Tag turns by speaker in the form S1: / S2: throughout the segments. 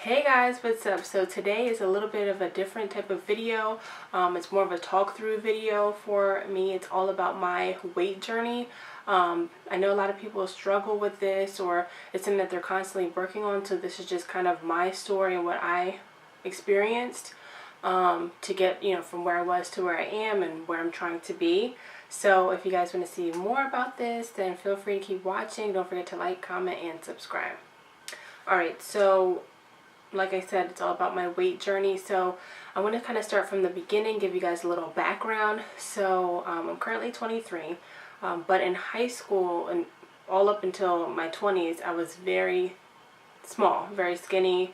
S1: Hey guys, what's up? So today is a little bit of a different type of video. It's more of a talk through video for me. It's all about my weight journey. I know a lot of people struggle with this, or it's something that they're constantly working on. So this is just kind of my story and what I experienced to get, from where I was to where I am and where I'm trying to be. So if you guys want to see more about this, then feel free to keep watching. Don't forget to like, comment, and subscribe. Alright, so like I said, it's all about my weight journey. So I want to kind of start from the beginning, give you guys a little background. So I'm currently 23, but in high school and all up until my 20s, I was very small, very skinny.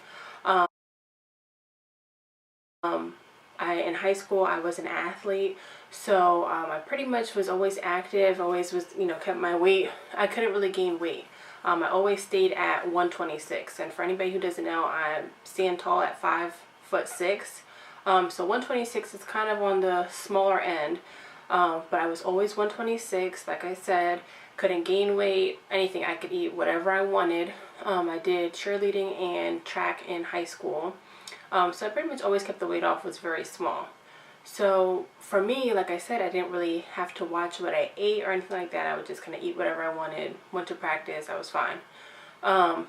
S1: In high school, I was an athlete, so I pretty much was always active, always was, kept my weight. I couldn't really gain weight. I always stayed at 126, and for anybody who doesn't know, I stand tall at 5'6". So 126 is kind of on the smaller end, but I was always 126. Like I said, couldn't gain weight, anything. I could eat whatever I wanted. I did cheerleading and track in high school. So I pretty much always kept the weight off, was very small. So for me, like I said, I didn't really have to watch what I ate or anything like that. I would just kind of eat whatever I wanted, went to practice, I was fine.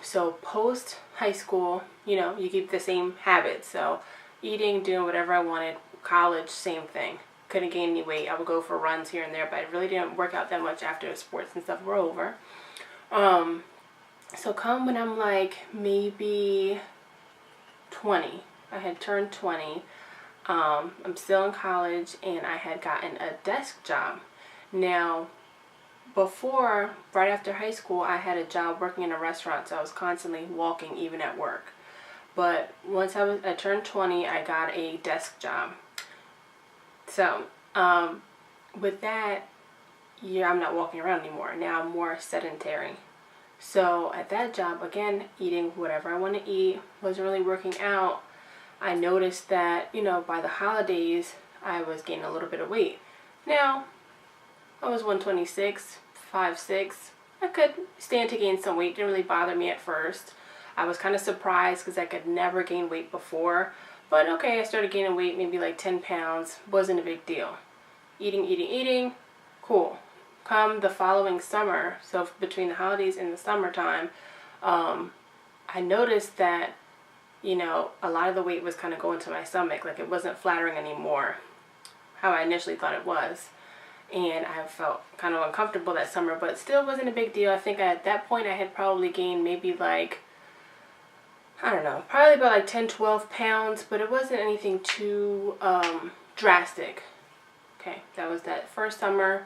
S1: So post high school, you keep the same habits. So eating, doing whatever I wanted. College, same thing. Couldn't gain any weight. I would go for runs here and there, but I really didn't work out that much after the sports and stuff were over. So come when I'm like maybe 20. I had turned 20. I'm still in college, and I had gotten a desk job. Now, before, right after high school, I had a job working in a restaurant, so I was constantly walking even at work. But once I turned 20, I got a desk job. So, with that, I'm not walking around anymore. Now I'm more sedentary. So at that job, again, eating whatever I want to eat, wasn't really working out. I noticed that, by the holidays, I was gaining a little bit of weight. Now, I was 126, 5'6". I could stand to gain some weight. Didn't really bother me at first. I was kind of surprised because I could never gain weight before. But okay, I started gaining weight, maybe like 10 pounds. Wasn't a big deal. Eating. Cool. Come the following summer, so between the holidays and the summertime, I noticed that a lot of the weight was kind of going to my stomach. Like, it wasn't flattering anymore, how I initially thought it was. And I felt kind of uncomfortable that summer, but still wasn't a big deal. I think at that point I had probably gained maybe like, I don't know, probably about like 10, 12 pounds, but it wasn't anything too drastic. Okay, that was that first summer.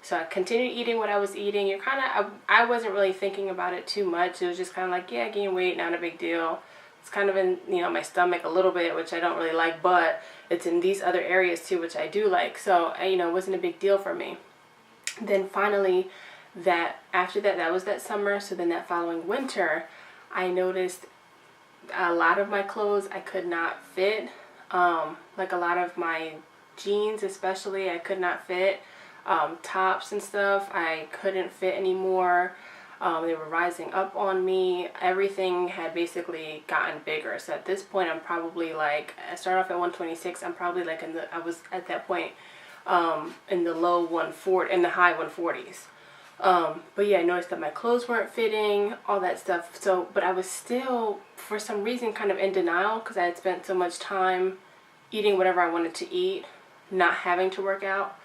S1: So I continued eating what I was eating. I wasn't really thinking about it too much. It was just kind of like, yeah, I gained weight, not a big deal. It's kind of in, my stomach a little bit, which I don't really like, but it's in these other areas too, which I do like. So, it wasn't a big deal for me. Then finally, after that was that summer. So then that following winter, I noticed a lot of my clothes I could not fit. Like a lot of my jeans especially, I could not fit. Tops and stuff, I couldn't fit anymore. They were rising up on me. Everything had basically gotten bigger. So at this point, I'm probably like, I started off at 126. I'm probably like I was at that point in the low 140, in the high 140s. But yeah, I noticed that my clothes weren't fitting, all that stuff. So, but I was still, for some reason, kind of in denial because I had spent so much time eating whatever I wanted to eat, not having to work out.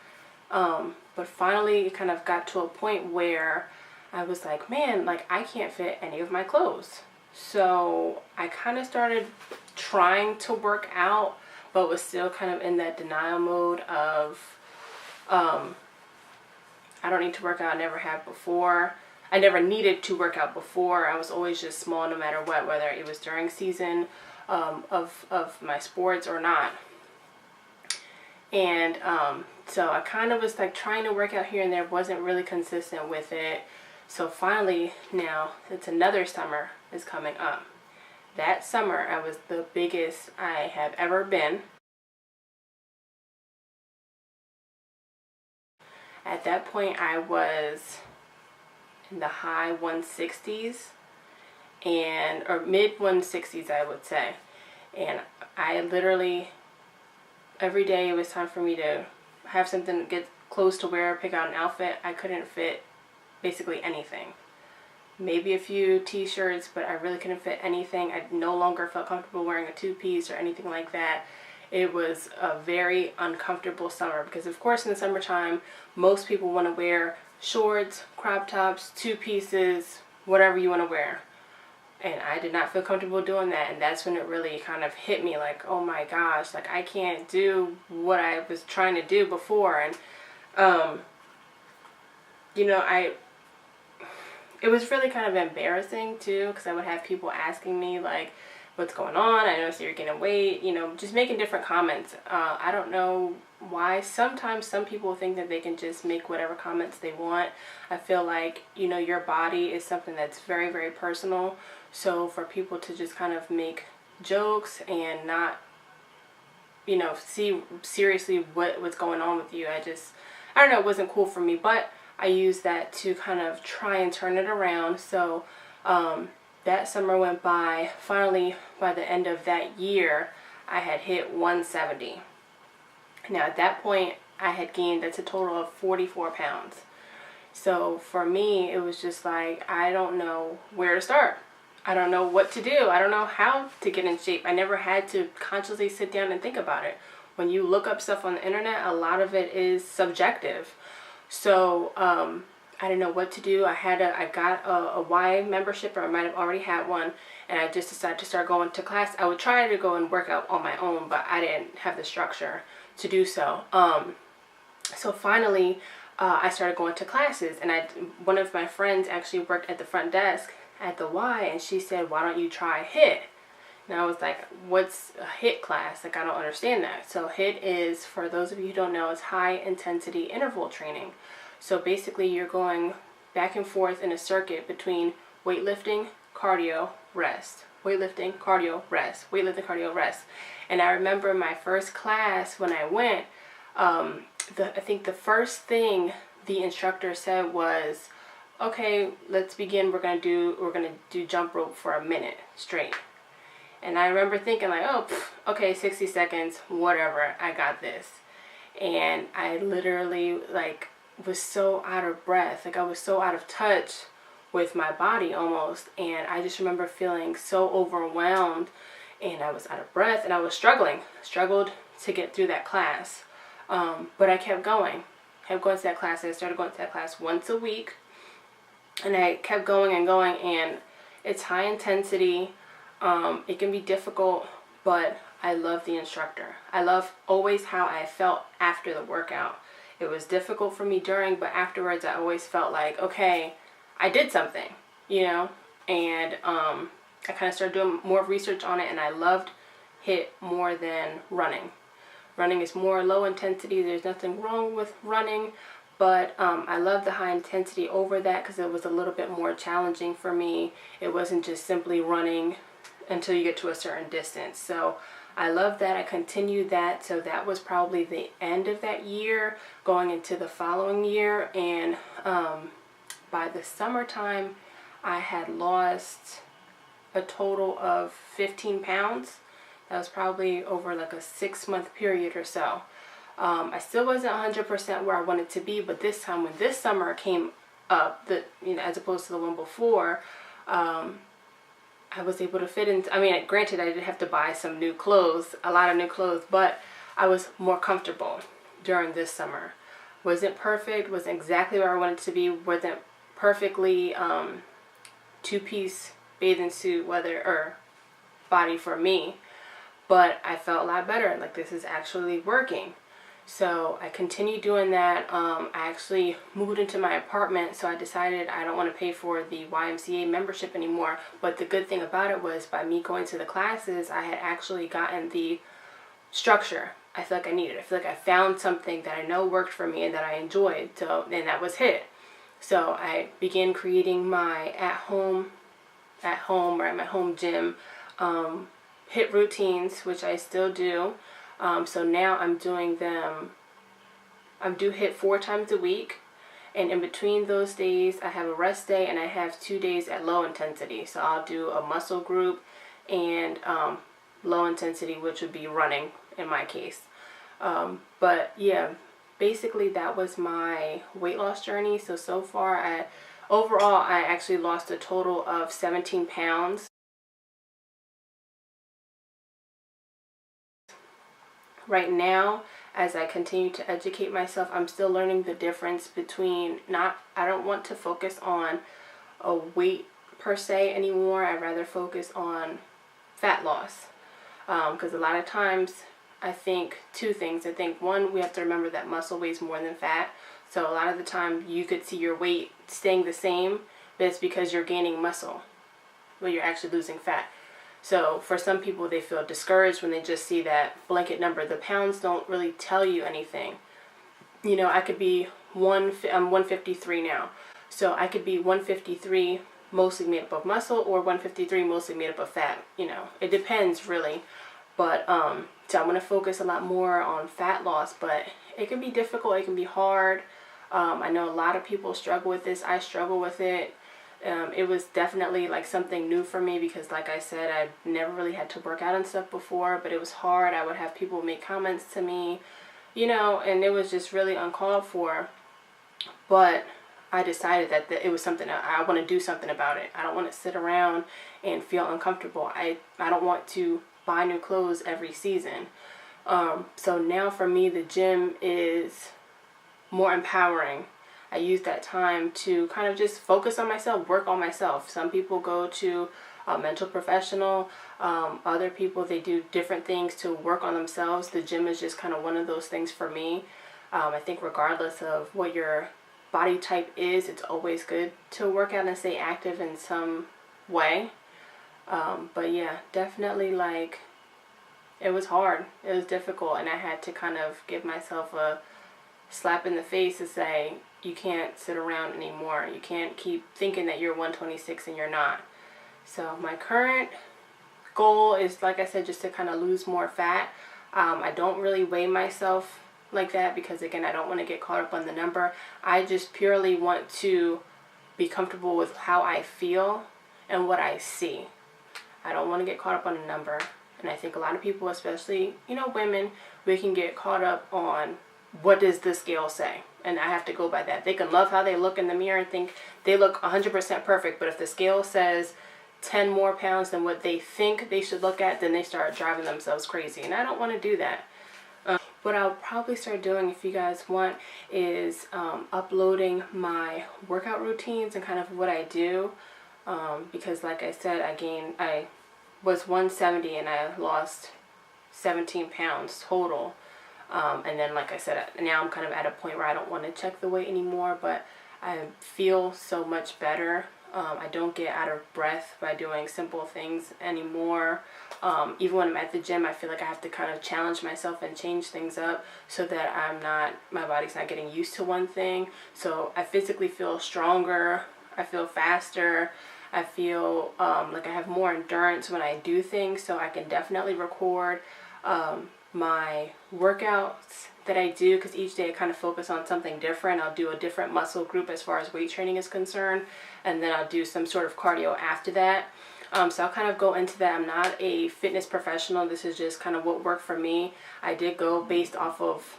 S1: But finally it kind of got to a point where I was like, man, like I can't fit any of my clothes. So I kind of started trying to work out, but was still kind of in that denial mode of, I don't need to work out. I never have before. I never needed to work out before. I was always just small no matter what, whether it was during season, of my sports or not. And so I kind of was like trying to work out here and there, wasn't really consistent with it. So finally, now it's another summer is coming up. That summer, I was the biggest I have ever been. At that point, I was in the high 160s. and or mid 160s, I would say. And I literally, every day it was time for me to have something, get clothes to wear, pick out an outfit. I couldn't fit basically anything. Maybe a few t-shirts, but I really couldn't fit anything. I no longer felt comfortable wearing a two-piece or anything like that. It was a very uncomfortable summer because, of course, in the summertime, most people want to wear shorts, crop tops, two-pieces, whatever you want to wear. And I did not feel comfortable doing that, and that's when it really kind of hit me like, oh my gosh, like I can't do what I was trying to do before. And you know, it was really kind of embarrassing too, because I would have people asking me like, what's going on? I noticed you're gaining weight, you know, just making different comments. I don't know why. Sometimes some people think that they can just make whatever comments they want. I feel like, you know, your body is something that's very, very personal. So for people to just kind of make jokes and not, you know, see seriously what's going on with you, I don't know, it wasn't cool for me. But I used that to kind of try and turn it around. So that summer went by. Finally, by the end of that year, I had hit 170. Now at that point, I had gained, that's a total of 44 pounds. So for me, it was just like, I don't know where to start. I don't know what to do. I don't know how to get in shape. I never had to consciously sit down and think about it. When you look up stuff on the internet, a lot of it is subjective. So I didn't know what to do. I got a Y membership, or I might have already had one, and I just decided to start going to class. I would try to go and work out on my own, but I didn't have the structure to do so. So finally, I started going to classes, and one of my friends actually worked at the front desk at the Y, and she said, why don't you try HIIT? And I was like, what's a HIIT class? Like, I don't understand that. So HIIT is, for those of you who don't know, is high intensity interval training. So basically you're going back and forth in a circuit between weightlifting, cardio, rest. Weightlifting, cardio, rest. Weightlifting, cardio, rest. And I remember my first class when I went, I think the first thing the instructor said was, okay, let's begin. We're gonna do jump rope for a minute straight. And I remember thinking like, oh, okay, 60 seconds, whatever, I got this. And I literally like was so out of breath, like I was so out of touch with my body almost. And I just remember feeling so overwhelmed, and I was out of breath, and I was struggled to get through that class. But I kept going to that class. I started going to that class once a week. And I kept going, and it's high intensity. It can be difficult, but I love the instructor. I love always how I felt after the workout. It was difficult for me during, but afterwards I always felt like, okay, I did something, you know? And I kind of started doing more research on it, and I loved HIIT more than running. Running is more low intensity. There's nothing wrong with running. But I love the high intensity over that because it was a little bit more challenging for me. It wasn't just simply running until you get to a certain distance. So I love that. I continued that. So that was probably the end of that year, going into the following year. And by the summertime, I had lost a total of 15 pounds. That was probably over like a 6-month period or so. I still wasn't 100% where I wanted to be, but this time, when this summer came up, as opposed to the one before, I was able to fit in. I mean, granted, I did have to buy some new clothes, a lot of new clothes, but I was more comfortable during this summer. Wasn't perfect, wasn't exactly where I wanted to be, wasn't perfectly two-piece bathing suit body for me, but I felt a lot better. Like, this is actually working. So I continued doing that. I actually moved into my apartment, so I decided I don't want to pay for the YMCA membership anymore. But the good thing about it was, by me going to the classes, I had actually gotten the structure I feel like I needed. I feel like I found something that I know worked for me and that I enjoyed. So, and that was HIIT. So I began creating my at home or at my home gym HIIT routines, which I still do. So now I'm doing them. I do HIIT 4 times a week, And in between those days, I have a rest day and I have 2 days at low intensity. So I'll do a muscle group and low intensity, which would be running in my case. But yeah, basically that was my weight loss journey. So far, overall, I actually lost a total of 17 pounds. Right now, as I continue to educate myself, I'm still learning the difference between I don't want to focus on a weight per se anymore. I'd rather focus on fat loss. Because a lot of times, I think two things. I think one, we have to remember that muscle weighs more than fat. So a lot of the time you could see your weight staying the same, but it's because you're gaining muscle, but you're actually losing fat. So for some people, they feel discouraged when they just see that blanket number. The pounds don't really tell you anything. You know, I could be I'm 153 now. So I could be 153 mostly made up of muscle or 153 mostly made up of fat. You know, it depends really. But so I'm going to focus a lot more on fat loss, but it can be difficult. It can be hard. I know a lot of people struggle with this. I struggle with it. It was definitely like something new for me because, like I said, I never really had to work out and stuff before, but it was hard. I would have people make comments to me, you know, and it was just really uncalled for. But I decided that it was something I want to do something about it. I don't want to sit around and feel uncomfortable. I don't want to buy new clothes every season. So now for me, the gym is more empowering. I use that time to kind of just focus on myself, work on myself. Some people go to a mental professional. Other people, they do different things to work on themselves. The gym is just kind of one of those things for me. I think regardless of what your body type is, it's always good to work out and stay active in some way. But yeah, definitely like it was hard. It was difficult, and I had to kind of give myself a slap in the face to say, you can't sit around anymore. You can't keep thinking that you're 126 and you're not. So my current goal is, like I said, just to kind of lose more fat. I don't really weigh myself like that because, again, I don't want to get caught up on the number. I just purely want to be comfortable with how I feel and what I see. I don't want to get caught up on a number. And I think a lot of people, especially, you know, women, we can get caught up on what does the scale say? And I have to go by that. They can love how they look in the mirror and think they look 100% perfect. But if the scale says 10 more pounds than what they think they should look at, then they start driving themselves crazy. And I don't want to do that. What I'll probably start doing, if you guys want, is uploading my workout routines and kind of what I do. Because like I said, I was 170 and I lost 17 pounds total. And then, like I said, now I'm kind of at a point where I don't want to check the weight anymore, but I feel so much better. I don't get out of breath by doing simple things anymore. Even when I'm at the gym, I feel like I have to kind of challenge myself and change things up so that my body's not getting used to one thing. So I physically feel stronger. I feel faster. I feel like I have more endurance when I do things, so I can definitely record my workouts that I do, because each day I kind of focus on something different. I'll do a different muscle group as far as weight training is concerned, and then I'll do some sort of cardio after that. So I'll kind of go into that. I'm not a fitness professional. This is just kind of what worked for me. I did go based off of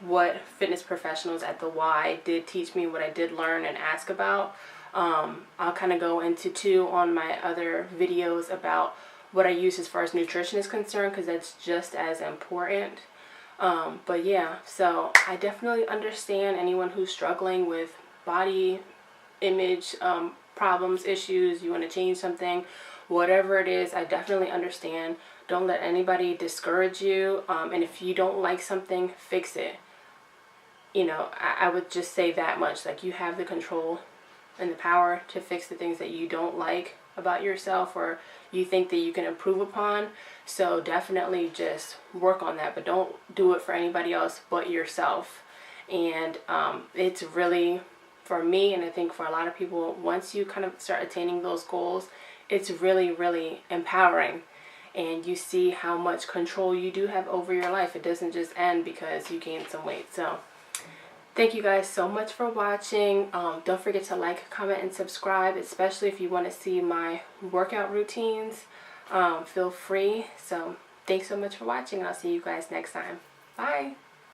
S1: what fitness professionals at the Y did teach me, what I did learn and ask about. I'll kind of go into too on my other videos about what I use as far as nutrition is concerned, because that's just as important. But yeah, so I definitely understand anyone who's struggling with body image problems, issues, you want to change something, whatever it is, I definitely understand. Don't let anybody discourage you. And if you don't like something, fix it. You know, I would just say that much. Like, you have the control and the power to fix the things that you don't like about yourself or you think that you can improve upon. So definitely just work on that, but don't do it for anybody else but yourself. And it's really, for me, and I think for a lot of people, once you kind of start attaining those goals, it's really, really empowering. And you see how much control you do have over your life. It doesn't just end because you gain some weight. So Thank you guys so much for watching. Don't forget to like, comment, and subscribe, especially if you want to see my workout routines. Feel free. So thanks so much for watching. I'll see you guys next time. Bye.